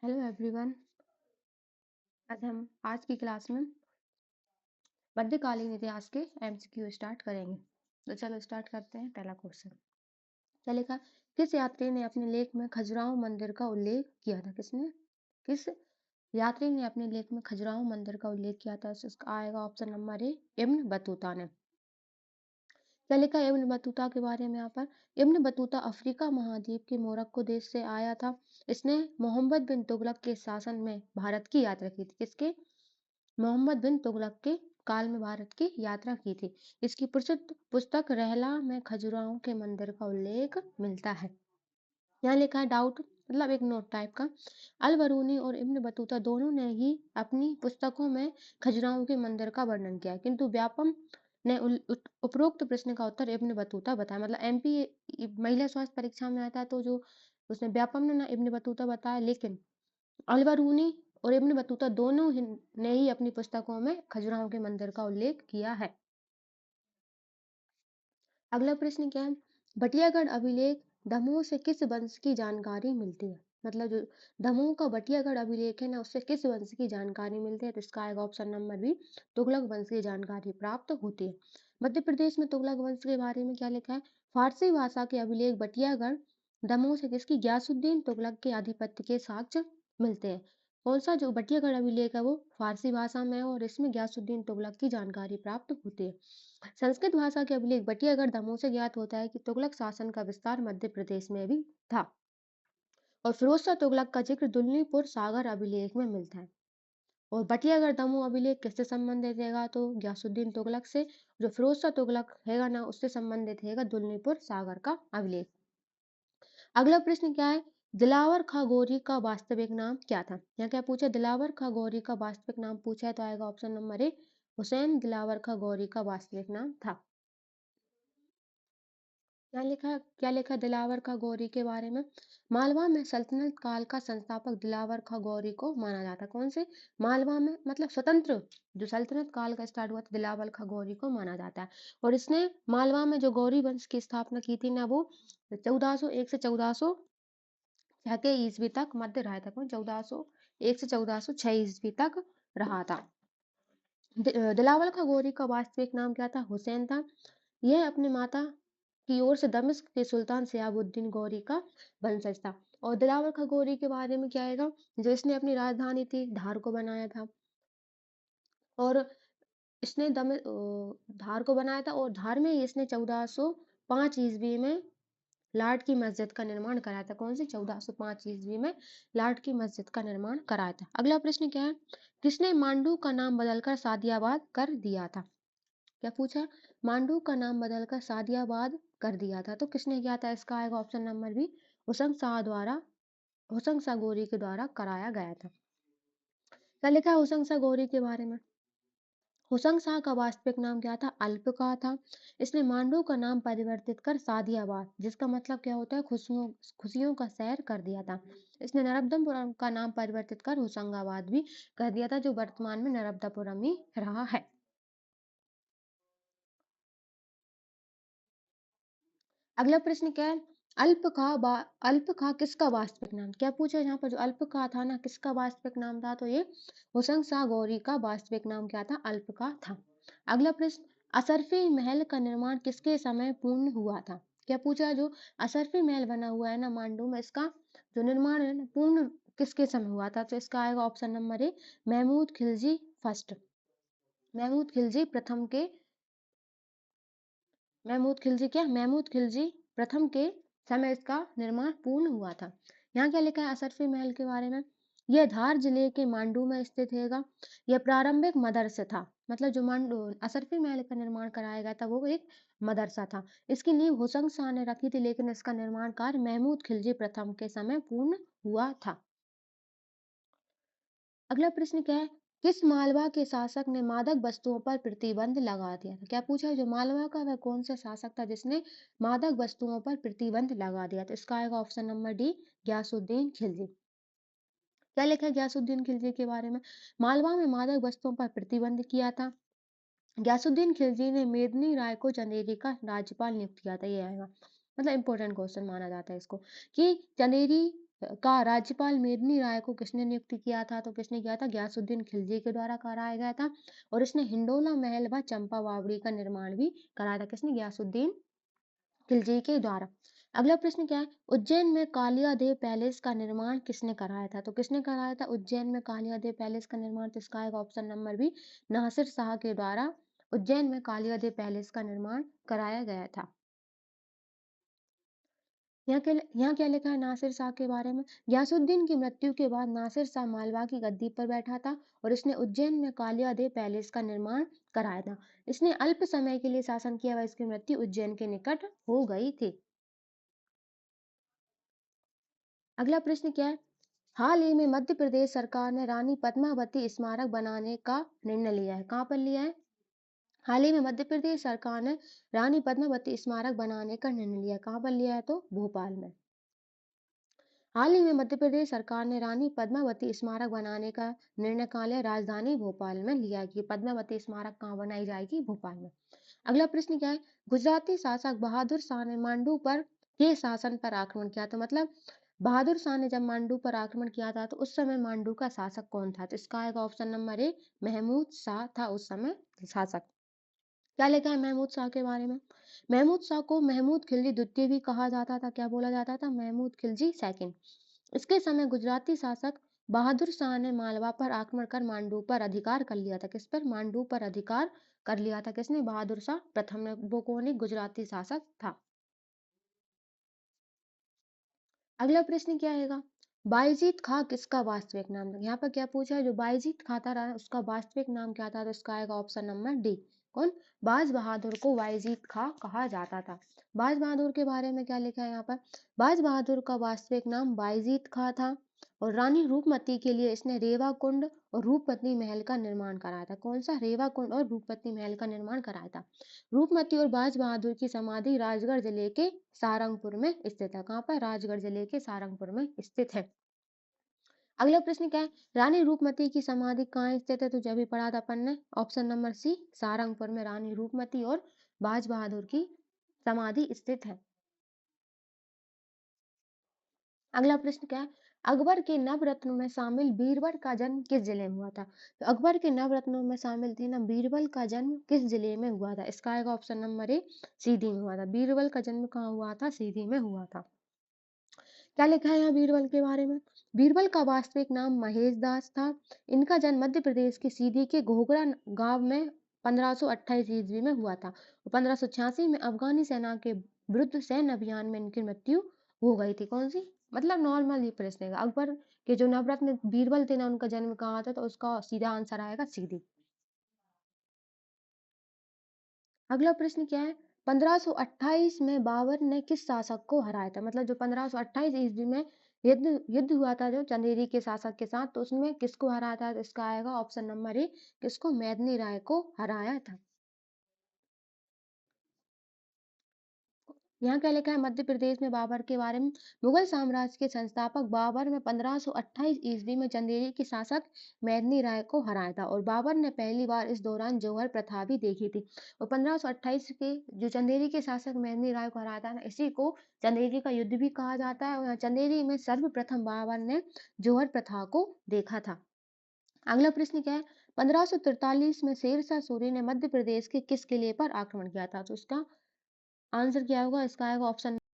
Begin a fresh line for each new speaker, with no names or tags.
Hello everyone. आज की class में मध्यकालीन इतिहास के एमसीक्यू स्टार्ट करेंगे। तो चलो स्टार्ट करते हैं। पहला क्वेश्चन क्या लिखा? किस यात्री ने अपने लेख में खजुराहो मंदिर का उल्लेख किया था? किस यात्री ने अपने लेख में खजुराहो मंदिर का उल्लेख किया था? इसका आएगा ऑप्शन नंबर ए, इब्न बतूता ने। क्या लिखा है इब्न बतूता के बारे में? यहाँ पर इब्न बतूता अफ्रीका महाद्वीप के मोरक्को देश से आया था। इसने मोहम्मद बिन तुगलक के शासन में भारत की यात्रा की थी। किसके? मोहम्मद बिन तुगलक के काल में भारत की यात्रा की थी। इसकी प्रसिद्ध पुस्तक रहला में खजुराहो के मंदिर का उल्लेख मिलता है। यहाँ लिखा है डाउट, मतलब एक नोट टाइप का। अल बरूनी और इब्न बतूता दोनों ने ही अपनी पुस्तकों में खजुराहो के मंदिर का वर्णन किया है, किंतु व्यापम ने उपरोक्त प्रश्न का उत्तर इब्न बतूता बताया। मतलब एमपी महिला स्वास्थ्य परीक्षा में आता है तो जो उसने व्यापम ने ना इब्न बतूता बताया, लेकिन अल बरूनी और इब्न बतूता दोनों ने ही अपनी पुस्तकों में खजुराहो के मंदिर का उल्लेख किया है। अगला प्रश्न क्या है? बटियागढ़ अभिलेख दमोह से किस वंश की जानकारी मिलती है? मतलब जो दमोह का बटियागढ़ अभिलेख है ना, उससे किस वंश की जानकारी मिलती है? तो इसका आएगा ऑप्शन नंबर बी, तुगलक वंश की जानकारी प्राप्त होती है। मध्य प्रदेश में तुगलक वंश के बारे में क्या लिखा है? फारसी भाषा के अभिलेख बटियागढ़ दमोह से किसकी? गयासुद्दीन तुगलक के आधिपत्य के साक्ष्य मिलते हैं। कौन सा जो बटियागढ़ अभिलेख है वो फारसी भाषा में है और इसमें गयासुद्दीन तुगलक की जानकारी प्राप्त होती है। संस्कृत भाषा के अभिलेख बटियागढ़ दमोह से ज्ञात होता है कि तुगलक शासन का विस्तार मध्य प्रदेश में भी था। और फिरोज शाह तुगलक का जिक्र दुल्लीपुर सागर अभिलेख में मिलता है। और बटियागढ़ दमोह अभिलेख किससे संबंधित हैगा? तो गयासुद्दीन तुगलक से। जो फिरोज शाह तुगलक हैगा ना, उससे संबंधित हैगा दुल्लीपुर सागर का अभिलेख। अगला प्रश्न क्या है? दिलावर खां गौरी का वास्तविक नाम क्या था? यहाँ क्या पूछा? दिलावर खां गौरी का वास्तविक नाम पूछा है, तो आएगा option number A, Hussain Dilawar Khan Ghauri का वास्तविक नाम था। क्या लिखा दिलावर खां गौरी के बारे में? मालवा में सल्तनत काल का संस्थापक दिलावर खां गौरी को माना जाता है। कौन से? मालवा में, मतलब स्वतंत्र जो सल्तनत काल का स्टार्ट हुआ था, दिलावर खां गौरी को माना जाता है। और इसने मालवा में जो गौरी वंश की स्थापना की थी ना, वो 1401 से 1406 के ईस्वी तक मध्य रहा था। कौन? 1401 से 1406 ईस्वी तक रहा था। दिलावर खां गौरी का वास्तविक नाम क्या था? हुसैन था। यह अपनी माता की ओर से दमिश्क के सुल्तान सियाबुद्दीन गौरी का वंशज था। और दिलावर खां गौरी के बारे में क्या आएगा? जो इसने अपनी राजधानी थी धार को बनाया था। और इसने धार को बनाया था, और धार में इसने 1405 ईस्वी में लाट की मस्जिद का निर्माण कराया था। कौन सी? 1405 ईस्वी में लाट की मस्जिद का निर्माण कराया था। अगला प्रश्न क्या है? किसने मांडू का नाम बदलकर सादियाबाद कर दिया था? क्या पूछा? मांडू का नाम बदलकर सादियाबाद कर दिया था, तो किसने किया था? इसका आएगा ऑप्शन नंबर बी, हुसंग शाह गोरी के द्वारा कराया गया था। क्या लिखा है हुसंग शाह गोरी के बारे में? हुसंग शाह का वास्तविक नाम क्या था? अल्पका था। इसने मांडू का नाम परिवर्तित कर सादियाबाद, जिसका मतलब क्या होता है? खुशियों खुशियों का शहर, कर दिया था। इसने नर्मदापुरम का नाम परिवर्तित कर होशंगाबाद भी कर दिया था, जो वर्तमान में नर्मदापुरम ही रहा है। अगला प्रश्न क्या है? अल्प खा किसका वास्तविक नाम? क्या पूछा यहाँ पर? जो अल्प खा था ना, किसका वास्तविक नाम था? तो ये हुसैन शाह गौरी का वास्तविक नाम क्या था? अल्प खा था। अगला प्रश्न, असरफी महल का निर्माण किसके समय पूर्ण हुआ था? क्या पूछा? जो असरफी महल बना हुआ है ना मांडू में, इसका जो निर्माण है ना, पूर्ण किसके समय हुआ था? तो इसका आएगा option number A, Mahmud Khilji first, Mahmud Khilji प्रथम के महमूद खिलजी प्रथम के समय इसका निर्माण पूर्ण हुआ था। यहाँ क्या लिखा है असरफी महल के बारे में? यह धार जिले के मांडू में स्थित हैगा। यह प्रारंभिक मदरसा था। मतलब जो मांडू असरफी महल का निर्माण कराया गया था, वो एक मदरसा था। इसकी नींव हुसंग शाह ने रखी थी, लेकिन इसका निर्माण कार्य महमूद खिलजी प्रथम के समय पूर्ण हुआ था। अगला प्रश्न क्या है? किस मालवा के शासक ने मादक वस्तुओं पर प्रतिबंध लगा दिया था? क्या पूछा है? जो मालवा का वह कौन सा शासक था जिसने मादक वस्तुओं पर प्रतिबंध लगा दिया? तो इसका आएगा option number D, Ghiyasuddin Khilji. क्या लिखा है गयासुद्दीन खिलजी के बारे में? मालवा में मादक वस्तुओं पर प्रतिबंध किया था। गयासुद्दीन खिलजी ने मेदिनी राय को चंदेरी का राज्यपाल नियुक्त किया था। ये आएगा, मतलब इंपॉर्टेंट क्वेश्चन माना जाता है इसको, कि चंदेरी का राज्यपाल मेदिनी राय को किसने नियुक्त किया था? तो किसने किया था? गयासुद्दीन खिलजी के द्वारा कराया गया था। और इसने हिंडोला महल व चंपा बावड़ी का निर्माण भी कराया था। किसने? गयासुद्दीन खिलजी के द्वारा। अगला प्रश्न क्या है? उज्जैन में कालियादेव पैलेस का निर्माण किसने कराया था? तो किसने कराया था उज्जैन में कालियादेव पैलेस का निर्माण? तो इसका आएगा option number B, Nasir Shah के द्वारा उज्जैन में कालियादेव पैलेस का निर्माण कराया गया था। यहाँ क्या लिखा है नासिर शाह के बारे में? गयासुद्दीन की मृत्यु के बाद नासिर शाह मालवा की गद्दी पर बैठा था और इसने उज्जैन में कालियादेव पैलेस का निर्माण कराया था। इसने अल्प समय के लिए शासन किया व इसकी मृत्यु उज्जैन के निकट हो गई थी। अगला प्रश्न क्या है? हाल ही में मध्य प्रदेश सरकार ने रानी पद्मावती स्मारक बनाने का निर्णय लिया है। कहाँ पर लिया है? हाल ही में मध्य प्रदेश सरकार ने रानी पद्मावती स्मारक बनाने का निर्णय लिया है। कहाँ पर लिया है? तो भोपाल में। हाल ही में मध्य प्रदेश सरकार ने रानी पद्मावती स्मारक बनाने का निर्णय कहाँ लिया? राजधानी भोपाल में लिया है कि पद्मावती स्मारक कहाँ बनाई जाएगी? भोपाल में। अगला प्रश्न क्या है? गुजराती शासक बहादुर शाह ने मांडू पर के शासन पर आक्रमण किया। तो मतलब बहादुर शाह ने जब मांडू पर आक्रमण किया था तो उस समय मांडू का शासक कौन था? तो इसका आएगा option number A, Mahmud Shah था उस समय शासक। क्या लिखा है महमूद शाह के बारे में? महमूद शाह को महमूद खिलजी द्वितीय भी कहा जाता था। क्या बोला जाता था? महमूद खिलजी सेकंड। इसके समय गुजराती शासक बहादुर शाह ने मालवा पर आक्रमण कर मांडू पर अधिकार कर लिया था। किस पर? मांडू पर अधिकार कर लिया था। किसने? बहादुर शाह प्रथम ने। वो कौन? एक गुजराती शासक था। अगला प्रश्न क्या आएगा? बायजीत खां किसका वास्तविक नाम था? यहाँ पर क्या पूछा है? जो बायजीत खां था उसका वास्तविक नाम क्या था? तो इसका आएगा ऑप्शन नंबर डी। कौन? बाज बहादुर को बायजीत खां कहा जाता था। बाज बहादुर के बारे में क्या लिखा है यहाँ पर? बाज बहादुर का वास्तविक नाम बायजीत खां था और रानी रूपमती के लिए इसने रेवा कुंड और रूपमती महल का निर्माण कराया था। कौन सा? रेवा कुंड और रूपमती महल का निर्माण कराया था। रूपमती और बाज बहादुर की समाधि राजगढ़ जिले के सारंगपुर में स्थित है। कहाँ पर? राजगढ़ जिले के सारंगपुर में स्थित है। अगला प्रश्न क्या है? रानी रूपमती की समाधि कहाँ स्थित है? तो जब भी पढ़ा था अपन ने, ऑप्शन नंबर सी, सारंगपुर में रानी रूपमती और बाज बहादुर की समाधि स्थित है। अगला प्रश्न क्या है? अकबर के नवरत्नों में शामिल बीरबल का जन्म किस जिले में हुआ था? तो अकबर के नवरत्नों में शामिल थी ना बीरबल का जन्म किस जिले में हुआ था? इसका आएगा ऑप्शन नंबर ए, सीधी में हुआ था। बीरबल का जन्म कहाँ हुआ था? सीधी में हुआ था। क्या लिखा है यहाँ बीरबल के बारे में? बीरबल का वास्तविक नाम महेश दास था। इनका जन्म मध्य प्रदेश के सीधी के घोघरा गांव में 1528 ईस्वी में हुआ था। 1586 में अफगानी सेना के विरुद्ध सैन्य अभियान में इनकी मृत्यु हो गई थी। कौन सी? मतलब नॉर्मल ही प्रश्न है। अकबर के जो नवरत्न बीरबल थे ना उनका जन्म कहाँ था? तो उसका सीधा आंसर आएगा सीधी। अगला प्रश्न क्या है? 1528 में बाबर ने किस शासक को हराया था? मतलब जो 1528 ईस्वी में युद्ध युद्ध हुआ था जो चंदेरी के शासक के साथ, तो उसमें किसको हराया था? तो इसका आएगा ऑप्शन नंबर ए, किसको? मेदिनी राय को हराया था। यहाँ क्या लिखा है मध्य प्रदेश में बाबर के बारे में? मुगल साम्राज्य के संस्थापक बाबर ने 1528 ईस्वी में चंदेरी के शासक मेदिनी राय को हराया था और बाबर ने पहली बार इस दौरान जौहर प्रथा भी देखी थी। और 1528 के जो चंदेरी के शासक मेदिनी राय को हराया था ना, इसी को चंदेरी का युद्ध भी कहा जाता है। और यहाँ चंदेरी में सर्वप्रथम बाबर ने जौहर प्रथा को देखा था। अगला प्रश्न क्या है? 1543 में शेरशाह सूरी ने मध्य प्रदेश के किस किले पर आक्रमण किया था? तो इसका आंसर क्या होगा? इसका आएगा ऑप्शन